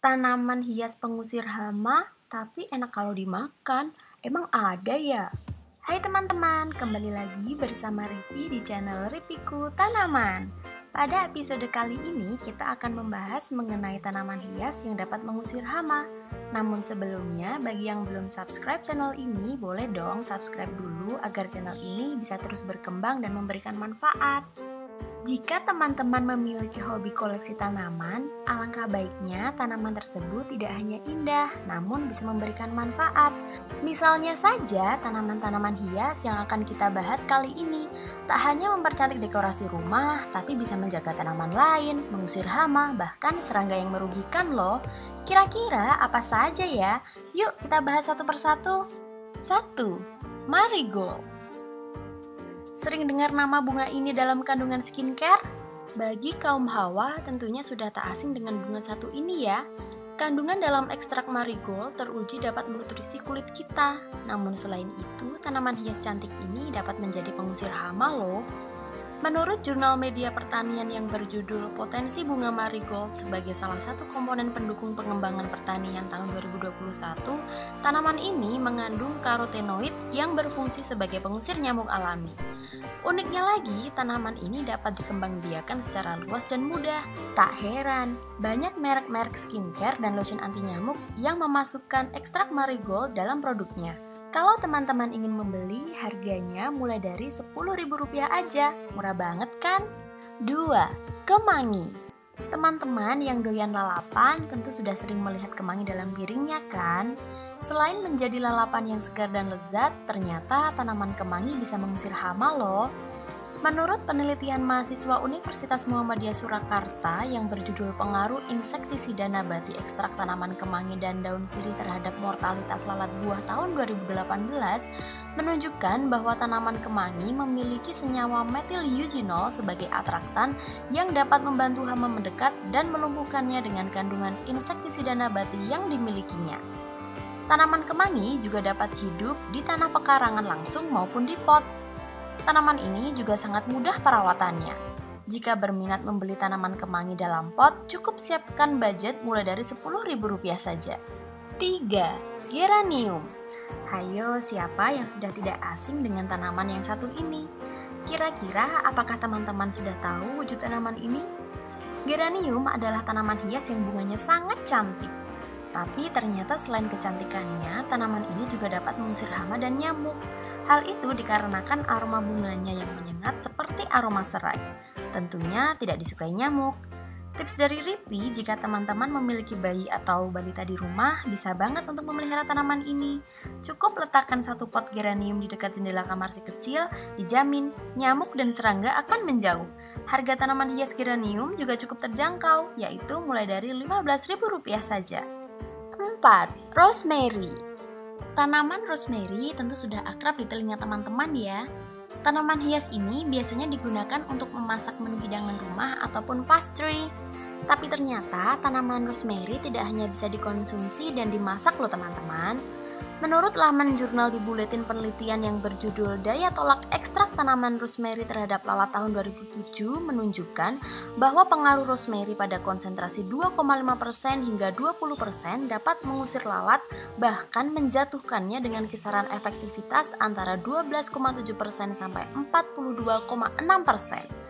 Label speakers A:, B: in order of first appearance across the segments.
A: Tanaman hias pengusir hama, tapi enak kalau dimakan. Emang ada ya? Hai teman-teman, kembali lagi bersama Ripi di channel Ripiku Tanaman. Pada episode kali ini kita akan membahas mengenai tanaman hias yang dapat mengusir hama. Namun sebelumnya, bagi yang belum subscribe channel ini, boleh dong subscribe dulu agar channel ini bisa terus berkembang dan memberikan manfaat. Jika teman-teman memiliki hobi koleksi tanaman, alangkah baiknya tanaman tersebut tidak hanya indah, namun bisa memberikan manfaat. Misalnya saja tanaman-tanaman hias yang akan kita bahas kali ini, tak hanya mempercantik dekorasi rumah, tapi bisa menjaga tanaman lain, mengusir hama, bahkan serangga yang merugikan loh. Kira-kira apa saja ya? Yuk kita bahas satu persatu. 1. Marigold. Sering dengar nama bunga ini dalam kandungan skincare? Bagi kaum hawa tentunya sudah tak asing dengan bunga satu ini ya. Kandungan dalam ekstrak marigold teruji dapat menutrisi kulit kita. Namun selain itu, tanaman hias cantik ini dapat menjadi pengusir hama loh. Menurut jurnal media pertanian yang berjudul Potensi Bunga Marigold sebagai salah satu komponen pendukung pengembangan pertanian tahun 2021, tanaman ini mengandung karotenoid yang berfungsi sebagai pengusir nyamuk alami. Uniknya lagi, tanaman ini dapat dikembangbiakan secara luas dan mudah. Tak heran, banyak merek-merek skincare dan lotion anti nyamuk yang memasukkan ekstrak marigold dalam produknya. Kalau teman-teman ingin membeli, harganya mulai dari Rp10.000 aja. Murah banget kan? 2. Kemangi. Teman-teman yang doyan lalapan tentu sudah sering melihat kemangi dalam piringnya kan? Selain menjadi lalapan yang segar dan lezat, ternyata tanaman kemangi bisa mengusir hama loh. Menurut penelitian mahasiswa Universitas Muhammadiyah Surakarta yang berjudul Pengaruh Insektisida Nabati Ekstrak Tanaman Kemangi dan Daun Sirih Terhadap Mortalitas Lalat Buah tahun 2018, menunjukkan bahwa tanaman kemangi memiliki senyawa metil eugenol sebagai atraktan yang dapat membantu hama mendekat dan melumpuhkannya dengan kandungan insektisida nabati yang dimilikinya. Tanaman kemangi juga dapat hidup di tanah pekarangan langsung maupun di pot. Tanaman ini juga sangat mudah perawatannya. Jika berminat membeli tanaman kemangi dalam pot, cukup siapkan budget mulai dari Rp10.000 saja. 3. Geranium. Hayo, siapa yang sudah tidak asing dengan tanaman yang satu ini? Kira-kira apakah teman-teman sudah tahu wujud tanaman ini? Geranium adalah tanaman hias yang bunganya sangat cantik. Tapi ternyata selain kecantikannya, tanaman ini juga dapat mengusir hama dan nyamuk. Hal itu dikarenakan aroma bunganya yang menyengat seperti aroma serai. Tentunya tidak disukai nyamuk. Tips dari Ripi, jika teman-teman memiliki bayi atau balita di rumah, bisa banget untuk memelihara tanaman ini. Cukup letakkan satu pot geranium di dekat jendela kamar si kecil, dijamin nyamuk dan serangga akan menjauh. Harga tanaman hias geranium juga cukup terjangkau, yaitu mulai dari Rp15.000 saja. 4. Rosemary. Tanaman rosemary tentu sudah akrab di telinga teman-teman ya. Tanaman hias ini biasanya digunakan untuk memasak menu hidangan rumah ataupun pastry. Tapi ternyata tanaman rosemary tidak hanya bisa dikonsumsi dan dimasak loh teman-teman. Menurut laman jurnal di Buletin Penelitian yang berjudul Daya Tolak Ekstrak Tanaman Rosemary Terhadap Lalat tahun 2007 menunjukkan bahwa pengaruh rosemary pada konsentrasi 2,5% hingga 20% dapat mengusir lalat, bahkan menjatuhkannya dengan kisaran efektivitas antara 12,7% sampai 42,6%.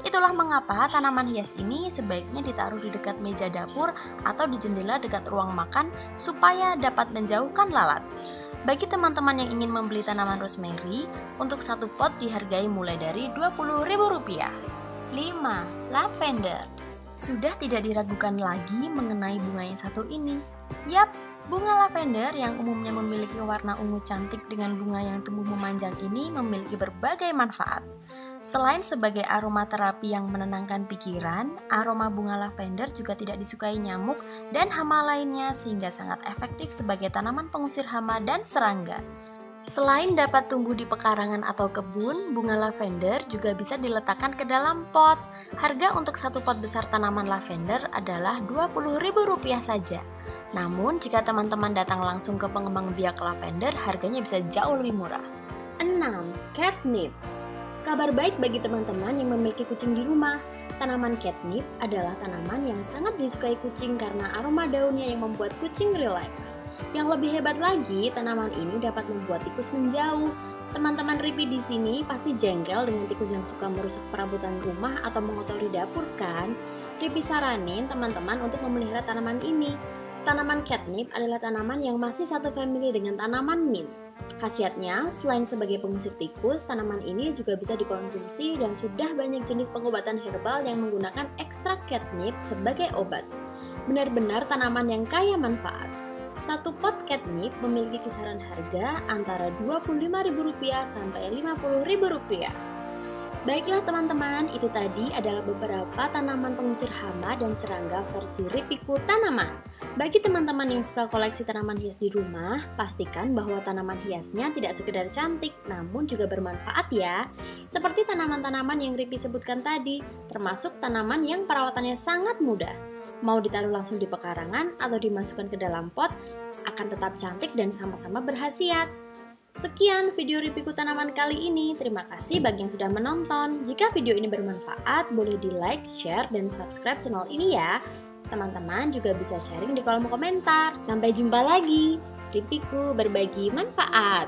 A: Itulah mengapa tanaman hias ini sebaiknya ditaruh di dekat meja dapur atau di jendela dekat ruang makan supaya dapat menjauhkan lalat. Bagi teman-teman yang ingin membeli tanaman rosemary, untuk satu pot dihargai mulai dari Rp20.000. 5. Lavender. Sudah tidak diragukan lagi mengenai bunga yang satu ini. Yap, bunga lavender yang umumnya memiliki warna ungu cantik dengan bunga yang tumbuh memanjang ini memiliki berbagai manfaat. Selain sebagai aromaterapi yang menenangkan pikiran, aroma bunga lavender juga tidak disukai nyamuk dan hama lainnya sehingga sangat efektif sebagai tanaman pengusir hama dan serangga. Selain dapat tumbuh di pekarangan atau kebun, bunga lavender juga bisa diletakkan ke dalam pot. Harga untuk satu pot besar tanaman lavender adalah Rp20.000 saja. Namun, jika teman-teman datang langsung ke pengembang biak lavender, harganya bisa jauh lebih murah. 6. Catnip. Kabar baik bagi teman-teman yang memiliki kucing di rumah. Tanaman catnip adalah tanaman yang sangat disukai kucing karena aroma daunnya yang membuat kucing rileks. Yang lebih hebat lagi, tanaman ini dapat membuat tikus menjauh. Teman-teman Ripi di sini pasti jengkel dengan tikus yang suka merusak perabotan rumah atau mengotori dapur kan? Ripi saranin teman-teman untuk memelihara tanaman ini. Tanaman catnip adalah tanaman yang masih satu famili dengan tanaman mint. Khasiatnya, selain sebagai pengusir tikus, tanaman ini juga bisa dikonsumsi dan sudah banyak jenis pengobatan herbal yang menggunakan ekstrak catnip sebagai obat. Benar-benar tanaman yang kaya manfaat. Satu pot catnip memiliki kisaran harga antara Rp25.000 sampai Rp50.000. Baiklah teman-teman, itu tadi adalah beberapa tanaman pengusir hama dan serangga versi Ripiku Tanaman. Bagi teman-teman yang suka koleksi tanaman hias di rumah, pastikan bahwa tanaman hiasnya tidak sekedar cantik, namun juga bermanfaat ya. Seperti tanaman-tanaman yang Ripi sebutkan tadi, termasuk tanaman yang perawatannya sangat mudah. Mau ditaruh langsung di pekarangan atau dimasukkan ke dalam pot, akan tetap cantik dan sama-sama berkhasiat. Sekian video Ripiku Tanaman kali ini. Terima kasih bagi yang sudah menonton. Jika video ini bermanfaat, boleh di like, share, dan subscribe channel ini ya. Teman-teman juga bisa sharing di kolom komentar. Sampai jumpa lagi. Ripiku berbagi manfaat.